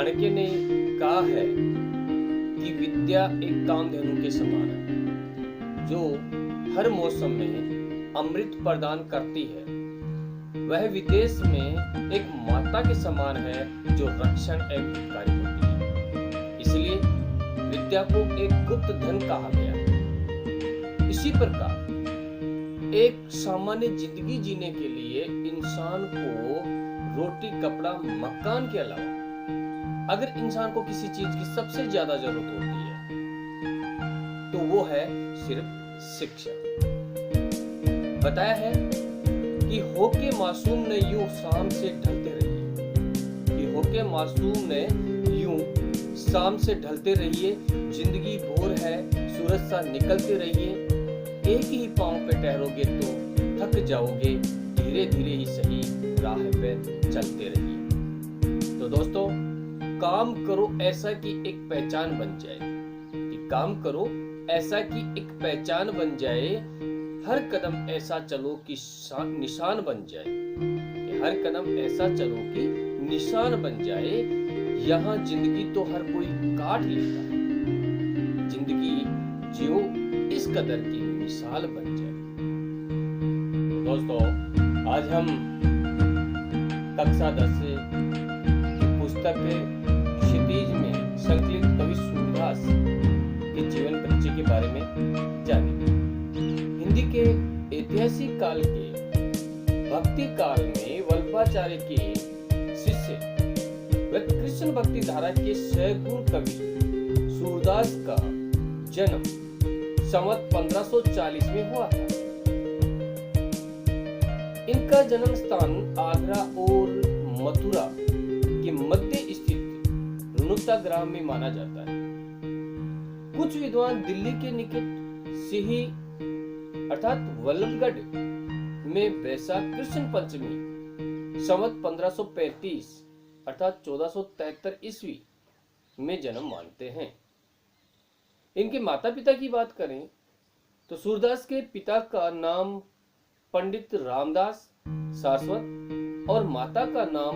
चाणक्य ने कहा है कि विद्या एक कामधेनु के समान है जो हर मौसम में अमृत प्रदान करती है। वह विदेश में एक माता के समान है जो रक्षण एवं हितकारी होती है। इसलिए विद्या को एक गुप्त धन कहा गया है। इसी प्रकार एक सामान्य जिंदगी जीने के लिए इंसान को रोटी, कपड़ा, मकान के अलावा अगर इंसान को किसी चीज की सबसे ज्यादा जरूरत होती है तो वो है सिर्फ शिक्षा। बताया है कि होके मासूम ने यूं शाम से ढलते रहिए, कि होके मासूम ने यूं शाम से ढलते रहिए, जिंदगी भोर है सूरज सा निकलते रहिए, एक ही पांव पे ठहरोगे तो थक जाओगे, धीरे धीरे ही सही राह पे चलते रहिए। तो दोस्तों, काम करो ऐसा कि एक पहचान बन जाए, कि काम करो ऐसा कि एक पहचान बन जाए, हर कदम ऐसा चलो कि निशान बन जाए, कि हर कदम ऐसा चलो कि निशान बन जाए। यहाँ जिंदगी तो हर कोई काट लेता है, जिंदगी जियो इस कदर की मिसाल बन जाए। तो दोस्तों, आज हम कक्षा 10 की पुस्तक क्षितिज में संकलित कवि सूरदास के जीवन परिचय के बारे में जानेंगे। हिंदी के ऐतिहासिक काल के भक्ति काल में वल्लभाचार्य के शिष्य व कृष्ण भक्ति धारा के सगुण कवि सूरदास का जन्म संवत 1540 में हुआ था। इनका जन्म स्थान आगरा और मथुरा के मध्य स्थित रुनुता ग्राम में माना जाता है। कुछ विद्वान दिल्ली के निकट सिही अर्थात वल्लभगढ़ में वैशाख कृष्ण पंचमी संवत 1535 अर्थात 1473 ईस्वी में जन्म मानते हैं। इनके माता पिता की बात करें तो सूरदास के पिता का नाम पंडित रामदास सारस्वत और माता का नाम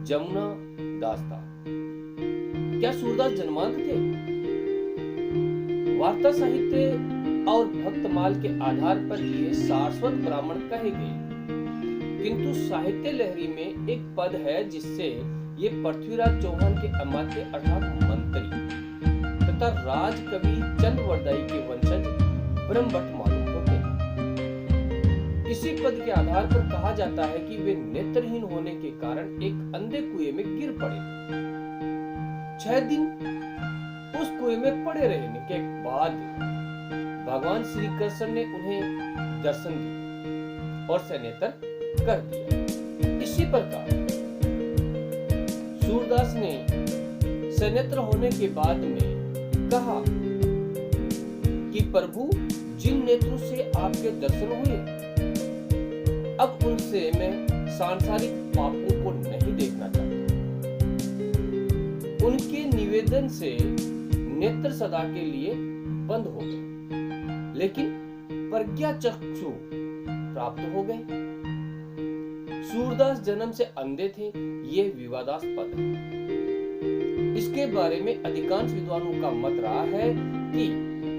जमुना दास था। क्या सूरदास जन्मांध थे? वार्ता साहित्य और भक्तमाल के आधार पर ये सारस्वत ब्राह्मण कहे गए, किंतु साहित्य लहरी में एक पद है जिससे ये पृथ्वीराज चौहान के अमात्य अर्थात मंत्री तथा राज कवि चंद्रवरदाई के वंशज ब्रह्मभट्ट मालूम होते हैं। इसी पद के आधार पर कहा जाता है कि वे नेत्रहीन होने के कारण एक अंधे कुएं में गिर पड़े। 6 दिन उस कुएं में पड़े रहने के बाद भगवान श्री कृष्ण ने उन्हें दर्शन दिए और सनेत्र कर दिया। इसी प्रकार सूरदास ने सनेत्र होने के बाद में कहा कि प्रभु, जिन नेत्रों से आपके दर्शन हुए अब उनसे मैं सांसारिक पापों को नहीं देखना चाहता। उनके निवेदन से नेत्र सदा के लिए बंद हो गए, लेकिन प्रज्ञा चक्षु प्राप्त हो गए। सूरदास जन्म से अंधे थे, ये विवादास्पद है। इसके बारे में अधिकांश विद्वानों का मत रहा है कि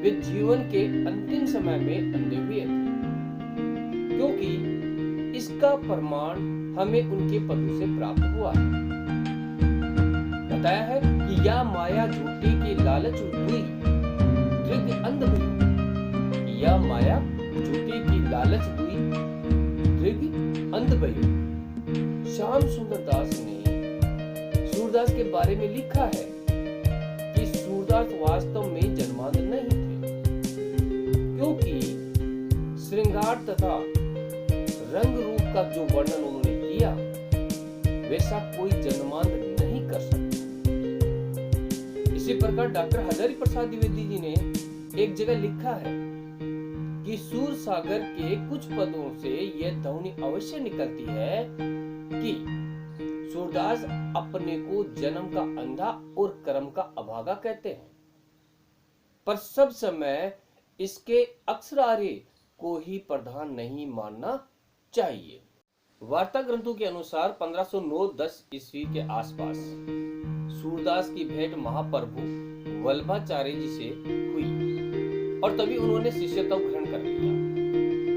वे जीवन के अंतिम समय में अंधे हुए थे, क्योंकि इसका प्रमाण हमें उनके पदों से प्राप्त हुआ है। बताया है कि या माया झूठी की लालच हुई दृग अंध भई, या माया झूठी की लालच हुई दृग अंध भई। श्याम सुंदर दास ने सूरदास के बारे में लिखा है कि सूरदास वास्तव में जन्मांध नहीं थे, क्योंकि श्रृंगार तथा रंग रूप का जो वर्णन उन्होंने किया वैसा कोई जन्मांध नहीं कर सकता। इसी प्रकार डॉक्टर हजारी प्रसाद द्विवेदी जी ने एक जगह लिखा है कि सूर सागर के कुछ पदों से यह ध्वनि अवश्य निकलती है कि सूरदास अपने को जन्म का अंधा और कर्म का अभागा कहते हैं, पर सब समय इसके अक्षरार्य को ही प्रधान नहीं मानना चाहिए। वार्ता ग्रंथों के अनुसार 1509-10 ईस्वी के आसपास सूरदास की भेंट महाप्रभु वल्लभाचार्य जी से हुई और तभी उन्होंने शिष्यत्व ग्रहण कर लिया।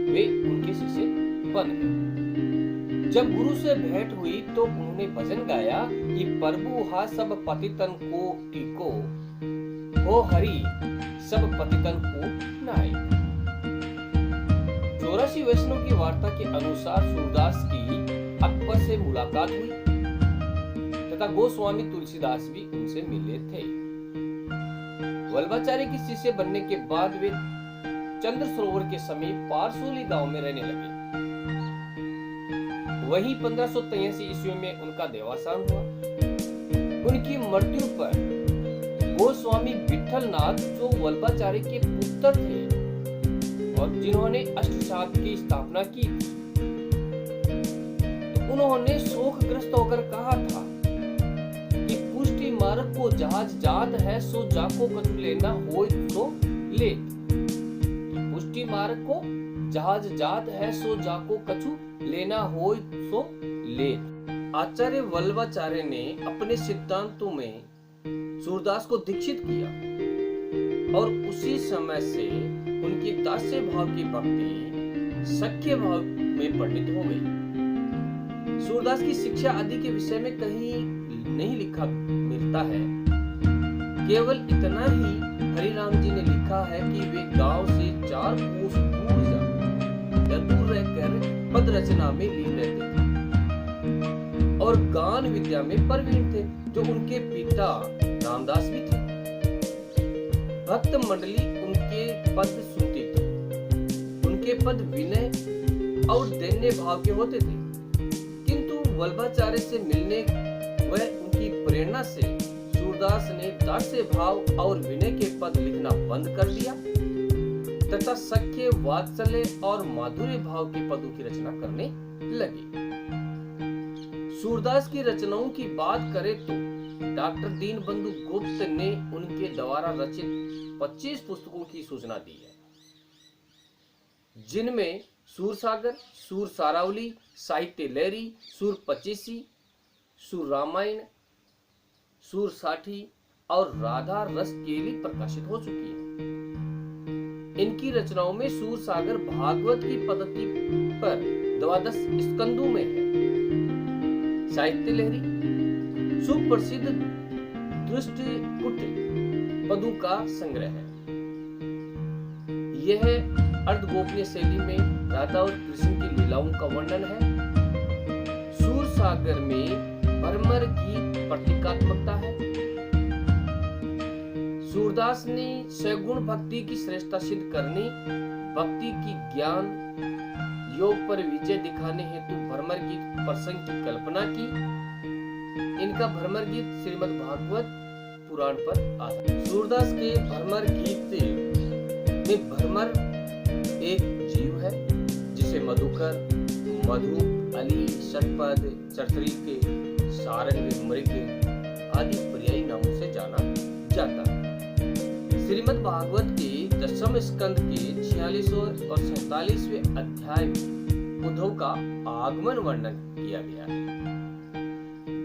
वे उनके शिष्य बन गए। जब गुरु से भेंट हुई तो उन्होंने भजन गाया कि प्रभु हा सब पतितन को टीको, हो हरि सब पतितन को नायक। 84 वैष्णव की वार्ता के अनुसार सूरदास की अकबर से मुलाकात हुई तथा गोस्वामी तुलसीदास भी उनसे मिले थे। वल्लभाचार्य के शिष्य बनने के बाद वे चंद्र सरोवर के समीप पारसोली गांव में रहने लगे। वहीं 1583 ईस्वी में उनका देवासान हुआ। उनकी मृत्यु पर गोस्वामी विठलनाथ जो वल्लभाचार्य के पुत्र थे और जिन्होंने अष्टशास्त्र की स्थापना की थी, तो उन्होंने शोकग्रस्त होकर कहा था कि पुष्टि मार्ग को जहाज जात है सो जाको कछु लेना हो तो ले। पुष्टि मार्ग को जहाज जात है सो जाको कछु लेना हो सो ले। आचार्य वल्लभाचार्य ने अपने सिद्धांतों में सूरदास को दीक्षित किया और उसी समय से उनकी दास्य भाव की भक्ति सख्य भाव में परिणत हो गई। सूरदास की शिक्षा आदि के विषय में कहीं नहीं लिखा मिलता है। केवल इतना ही हरिराम जी ने लिखा है कि वे गांव से 4 कोस दूर रहकर पद रचना में लीन रहते थे और गान विद्या में प्रवीण थे, जो उनके पिता रामदास भी थे। भक्त मंडली उनके पद सुनती थी। उनके पद विनय और दैन्य भाव के होते थे, किंतु वल्लभाचार्य से मिलने व उनकी प्रेरणा से सूरदास ने दास्य भाव और विनय के पद लिखना बंद कर दिया तथा सख्य, वात्सल्य और माधुर्य भाव के पदों की रचना करने लगे। सूरदास की रचनाओं की बात करें तो डॉक्टर दीनबंधु गुप्त ने उनके द्वारा रचित 25 पुस्तकों की सूचना दी है, जिनमें सूरसागर, सूर सारावली, साहित्य लहरी, सूर पचीसी, सूर रामायण, सूर साठी और राधा रस केली प्रकाशित हो चुकी है। इनकी रचनाओं में सूर सागर भागवत की पद्धति पर 12 स्कंदों में है। साहित्य लहरी सुप्रसिद्ध दृष्टि पदों का संग्रह है। यह अर्धगोपनीय शैली में राधा और कृष्ण की लीलाओं का वर्णन है। सूर सागर में भ्रमर गीत प्रतीकात्मकता है। सूरदास ने सगुण भक्ति की श्रेष्ठता सिद्ध करने, भक्ति की ज्ञान योग पर विजय दिखाने हेतु भ्रमर गीत प्रसंग की कल्पना की। इनका भ्रमर गीत श्रीमद् भागवत पुराण पर आधारित। सूरदास के भ्रमर गीत में भ्रमर एक जीव है जिसे मधुकर, मधु, अली, षटपद, चरतरिक, सारंग, मृग आदि पर्यायी नामों से जाना जाता है। श्रीमद् भागवत के 10वें स्कंद के 46वें और 47वें अध्याय में उद्धव का आगमन वर्णन किया गया है।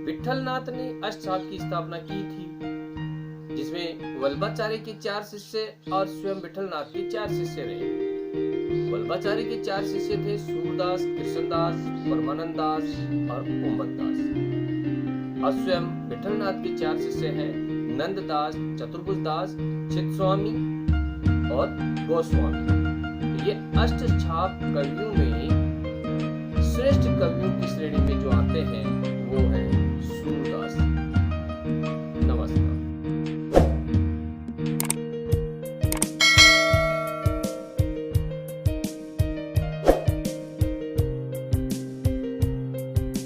विठलनाथ ने अष्टशास्त्र की स्थापना की थी, जिसमें वल्लभाचार्य के 4 शिष्य और स्वयं विठलनाथ के 4 शिष्य रहे। वल्लभाचार्य के 4 शिष्य थे सूरदास, कृष्णदास, परमानंद दास और ओमदास, और स्वयं विठलनाथ के 4 शिष्य हैं नंददास, चतुर्भुजदास, चित्स्वामी और गोस्वामी। ये अष्टछाप कवियों में श्रेष्ठ कवियों की श्रेणी में जो आते हैं वो है सूरदास।